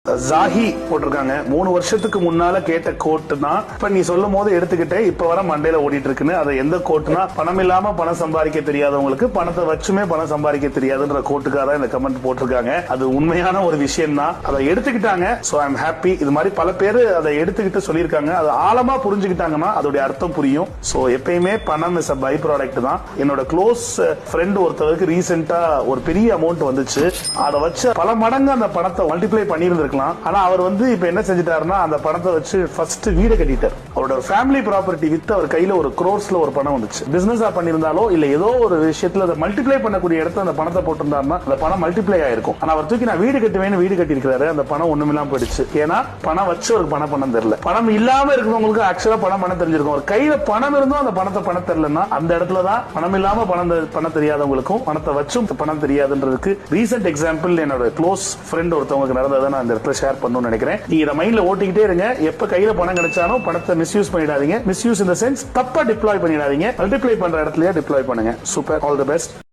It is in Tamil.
ஜாஹி போட்டிருக்காங்க 3 வருஷத்துக்கு முன்னால கேட்ட கோட்டுனா இப்ப நீ சொல்லும் போது எடுத்துக்கிட்டேன் இப்ப வர மண்டையில ஓடிட்டு இருக்குன்னு. அது எந்த கோட்டுனா பணம் இல்லாம பணம் சம்பாதிக்க தெரியாதவங்களுக்கு பணத்தை வச்சுமே பணம் சம்பாதிக்க தெரியாதுன்ற கோட்டுக்காக இந்த கமெண்ட் போட்டிருக்காங்க. அது உண்மையான ஒரு விஷயம் தான். அதை எடுத்துக்கிட்டாங்க. So I am happy. இது மாதிரி பல பேர் அதை எடுத்துக்கிட்டு சொல்லியிருக்காங்க. அது ஆழமா புரிஞ்சுக்கிட்டாங்கன்னா அதோட அர்த்தம் புரியும். சோ எப்பயுமே பணம் இஸ் அ பை ப்ராடக்ட் தான். என்னோட க்ளோஸ் ஃப்ரெண்ட் ஒருத்தருக்கு ரீசெண்டா ஒரு பெரிய அமௌண்ட் வந்துச்சு. அதை வச்சு பல மடங்கு அந்த பணத்தை மல்டிப்ளை பண்ணியிருந்திருக்கலாம். ஆனா அவர் இப்ப என்ன செஞ்சிட்டாருன்னா அந்த பணத்தை வச்சு ஃபர்ஸ்ட் வீடு கட்டிட்டார். அவரோட ஃபேமிலி ப்ராப்பர்ட்டி வித்து அவர் கையில ஒரு crores-ல ஒரு பணம் வந்துச்சு. பிசினஸா பண்ணிருந்தாலோ இல்ல ஏதோ ஒரு விஷயத்துல அதை மல்டிப்ளை பண்ணக்கூடிய இடத்துல அந்த பணத்தை போட்டிருந்தாருன்னா அந்த பணம் மல்டிப்ளை ஆயிருக்கும். ஆனா அவர் தூக்கி நான் வீடு கட்டுவேன்னு வீடு கட்டி இருக்காரு. அந்த பணம் ஒண்ணுமில்லாம போயிடுச்சு. ஏன்னா பணம் வச்சு ஒரு பணம் பண்ண தெரியல. பணம் இல்லாம இருக்கிறவங்களுக்கு ஆக்சுவலா பணம் பண்ண தெரிஞ்சிருக்கும். ஒரு கையில பணம் இருந்தும் அந்த பணத்தை பண்ண தெரியலன்னா அந்த இடத்துலதான் பணம் இல்லாம பணம் தெரியாதவங்களுக்கும் பணத்தை வச்சும் பணம் தெரியாதுன்றதுக்கு ரீசெண்ட் எக்ஸாம்பிள் என்னோட க்ளோஸ் ஃப்ரெண்ட் ஒருத்தவங்களுக்கு நடந்ததை நான் இந்த இடத்துல ஷேர் பண்ணணும்னு நினைக்கிறேன். நீங்க இதை மைண்ட்ல ஓட்டிக்கிட்டே இருங்க. எப்ப கையில பணம் கிடைச்சாலும் பணத்தை மிஸ்யூஸ் பண்ணிடாதீங்க. மிஸ்யூஸ் இந்த சென்ஸ் தப்பா டிப்ளாய் பண்ணிடாதீங்க. மல்டிப்ளை பண்ற இடத்துலயே டிப்ளாய் பண்ணுங்க. சூப்பர். All the best.